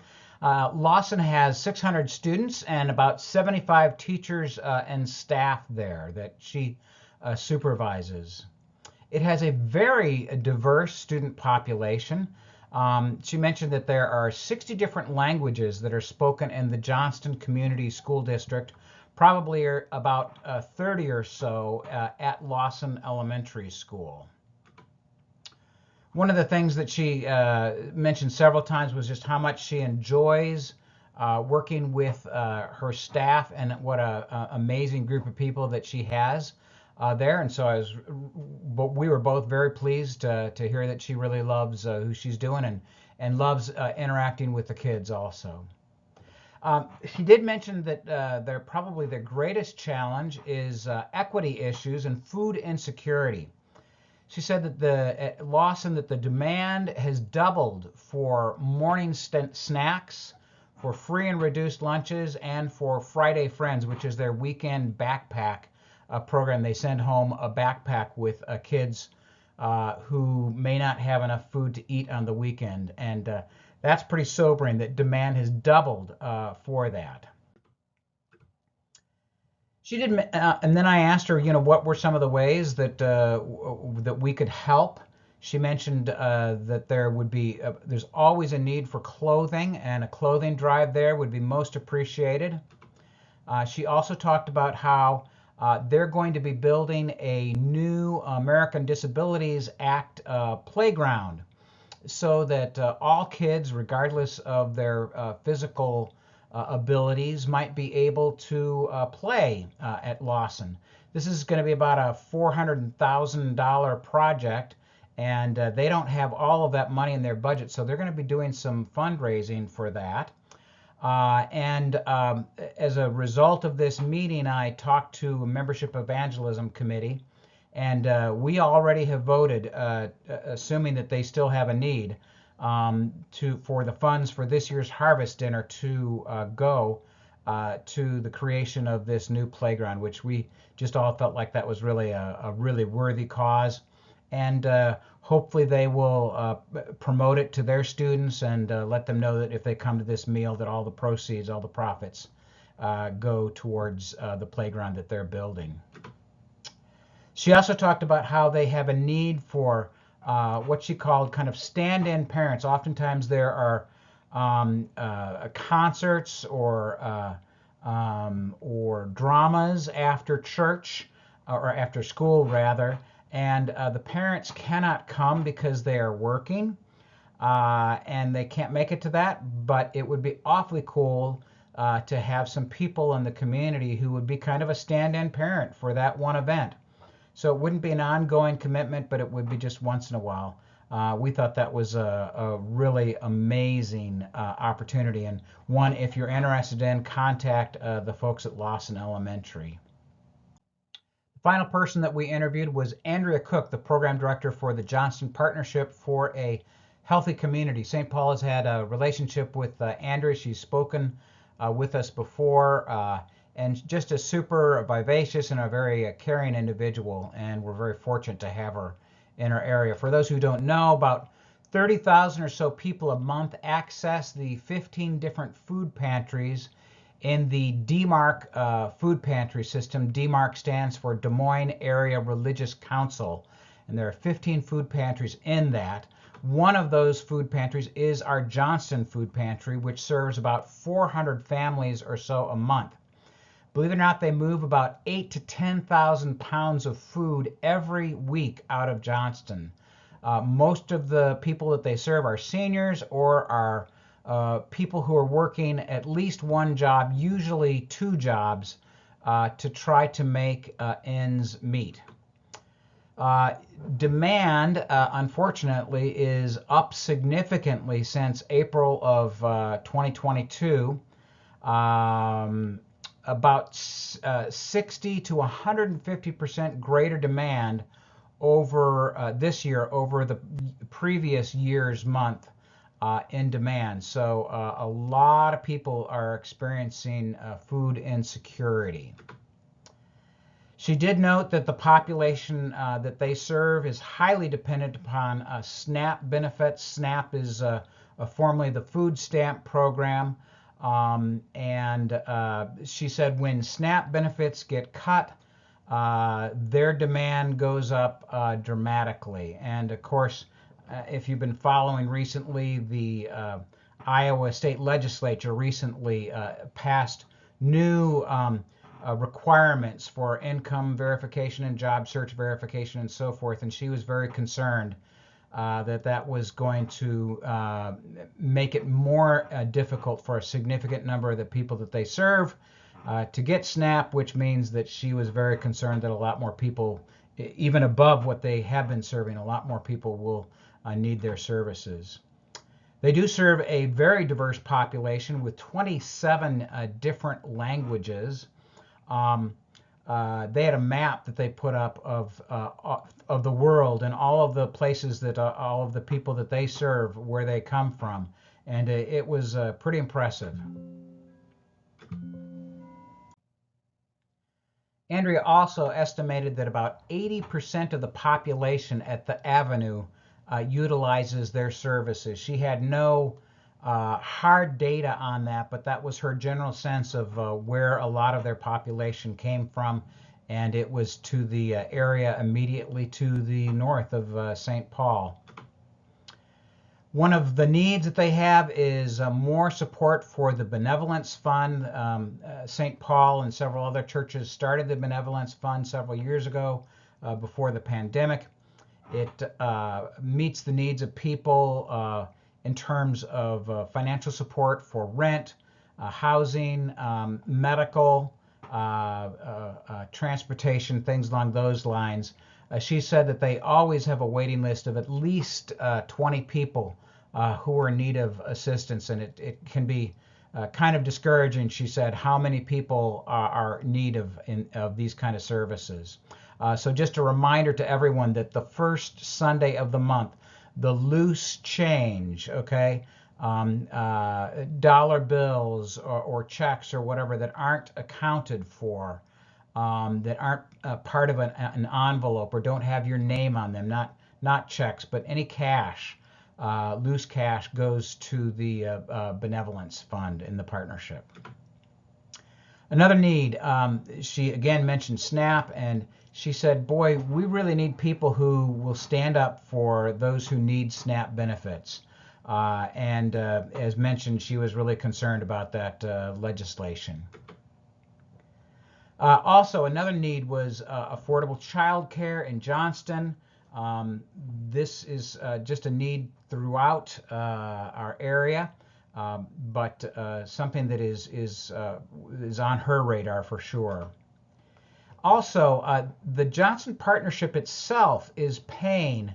Lawson has 600 students and about 75 teachers and staff there that she supervises. It has a very diverse student population. She mentioned that there are 60 different languages that are spoken in the Johnston Community School District, probably about 30 or so at Lawson Elementary School. One of the things that she mentioned several times was just how much she enjoys working with her staff and what an amazing group of people that she has there. And so we were both very pleased to hear that she really loves who she's doing and loves interacting with the kids also. She did mention that probably their greatest challenge is equity issues and food insecurity. She said that at Lawson that the demand has doubled for morning snacks, for free and reduced lunches, and for Friday Friends, which is their weekend backpack program. They send home a backpack with kids who may not have enough food to eat on the weekend. And that's pretty sobering that demand has doubled for that. She did, and then I asked her, what were some of the ways that that we could help. She mentioned that there's always a need for clothing, and a clothing drive there would be most appreciated. She also talked about how they're going to be building a new American Disabilities Act playground so that all kids, regardless of their physical abilities, might be able to play at Lawson. This is going to be about a $400,000 project, and they don't have all of that money in their budget, so they're going to be doing some fundraising for that. And as a result of this meeting, I talked to a membership evangelism committee, and we already have voted, assuming that they still have a need, for the funds for this year's harvest dinner to go to the creation of this new playground, which we just all felt like that was really a really worthy cause. And hopefully they will promote it to their students and let them know that if they come to this meal, that all the proceeds, all the profits go towards the playground that they're building. She also talked about how they have a need for what she called kind of stand-in parents. Oftentimes there are concerts or dramas after church, or after school rather, and the parents cannot come because they are working, and they can't make it to that, but it would be awfully cool to have some people in the community who would be kind of a stand-in parent for that one event. So it wouldn't be an ongoing commitment, but it would be just once in a while. We thought that was a really amazing opportunity, and one, if you're interested in, contact the folks at Lawson Elementary. The final person that we interviewed was Andrea Cook, the program director for the Johnston Partnership for a Healthy Community. St. Paul has had a relationship with Andrea. She's spoken with us before, and just a super vivacious and a very caring individual, and we're very fortunate to have her in our area. For those who don't know, about 30,000 or so people a month access the 15 different food pantries in the DMARC food pantry system. DMARC stands for Des Moines Area Religious Council, and there are 15 food pantries in that. One of those food pantries is our Johnston food pantry, which serves about 400 families or so a month. Believe it or not, they move about 8,000 to 10,000 pounds of food every week out of Johnston. Most of the people that they serve are seniors or are people who are working at least one job, usually two jobs, to try to make ends meet. Demand, unfortunately, is up significantly since April of 2022. About 60 to 150% greater demand over this year over the previous year's month in demand. So a lot of people are experiencing food insecurity. She did note that the population that they serve is highly dependent upon SNAP benefits. SNAP is formerly the food stamp program. And she said when SNAP benefits get cut, their demand goes up dramatically. And of course, if you've been following recently, the Iowa State Legislature recently passed new requirements for income verification and job search verification and so forth. And she was very concerned that was going to make it more difficult for a significant number of the people that they serve to get SNAP, which means that she was very concerned that a lot more people, even above what they have been serving, a lot more people will need their services. They do serve a very diverse population with 27 different languages. They had a map that they put up of the world and all of the places that all of the people that they serve, where they come from, and it was pretty impressive. Andrea also estimated that about 80% of the population at the Avenue utilizes their services. She had no hard data on that, but that was her general sense of where a lot of their population came from, and it was to the area immediately to the north of St. Paul. One of the needs that they have is more support for the Benevolence Fund. St. Paul and several other churches started the Benevolence Fund several years ago before the pandemic. It meets the needs of people in terms of financial support for rent, housing, medical, transportation, things along those lines. She said that they always have a waiting list of at least 20 people who are in need of assistance, and it can be kind of discouraging, she said, how many people are in need of these kind of services. So just a reminder to everyone that the first Sunday of the month, the loose change, okay, dollar bills or checks or whatever that aren't accounted for, that aren't part of an envelope or don't have your name on them, not checks, but any cash, loose cash goes to the benevolence fund in the partnership. Another need, she again mentioned SNAP, and she said, boy, we really need people who will stand up for those who need SNAP benefits. And as mentioned, she was really concerned about that legislation. Also, another need was affordable child care in Johnston. This is just a need throughout our area, but something that is on her radar for sure. Also, the Johnston Partnership itself is paying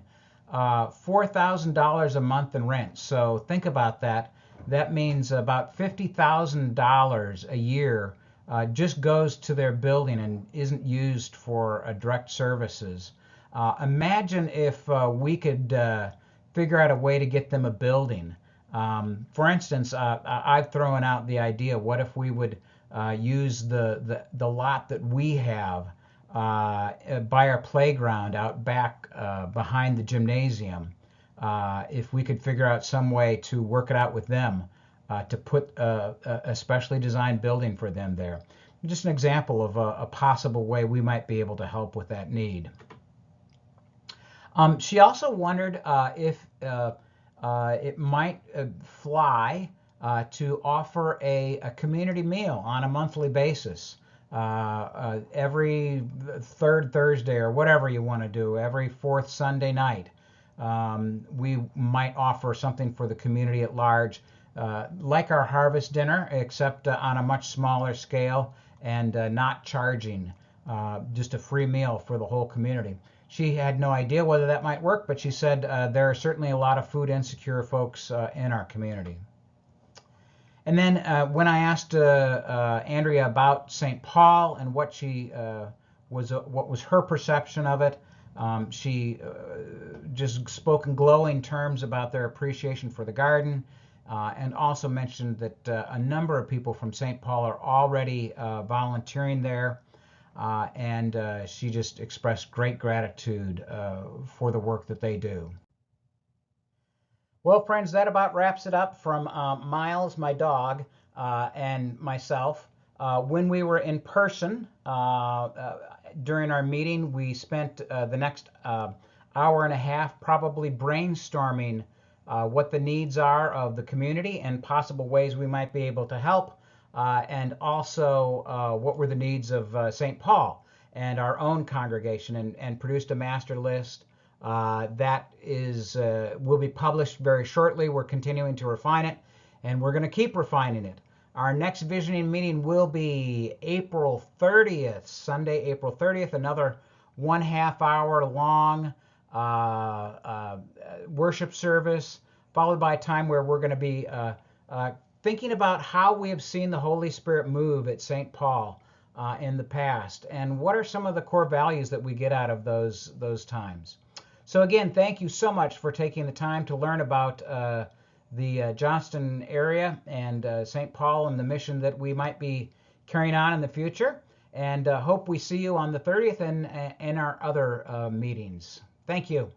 $4,000 a month in rent. So think about that. That means about $50,000 a year just goes to their building and isn't used for direct services. Imagine if we could figure out a way to get them a building. For instance, I've thrown out the idea, what if we would use the lot that we have by our playground out back behind the gymnasium, if we could figure out some way to work it out with them to put a specially designed building for them there. Just an example of a possible way we might be able to help with that need. She also wondered if it might fly to offer a community meal on a monthly basis. Every third Thursday or whatever you want to do, every fourth Sunday night, we might offer something for the community at large, like our harvest dinner, except on a much smaller scale and not charging, just a free meal for the whole community. She had no idea whether that might work, but she said there are certainly a lot of food insecure folks in our community. And then when I asked Andrea about St. Paul and what what was her perception of it, she just spoke in glowing terms about their appreciation for the garden, and also mentioned that a number of people from St. Paul are already volunteering there, and she just expressed great gratitude for the work that they do. Well, friends, that about wraps it up from Miles, my dog, and myself. When we were in person during our meeting, we spent the next hour and a half probably brainstorming what the needs are of the community and possible ways we might be able to help, and also what were the needs of St. Paul and our own congregation, and produced a master list. That will be published very shortly. We're continuing to refine it, and we're going to keep refining it. Our next visioning meeting will be April 30th, Sunday, April 30th, another 1/2 hour long worship service, followed by a time where we're going to be thinking about how we have seen the Holy Spirit move at St. Paul in the past, and what are some of the core values that we get out of those times. So again, thank you so much for taking the time to learn about the Johnston area and St. Paul and the mission that we might be carrying on in the future. And hope we see you on the 30th and in our other meetings. Thank you.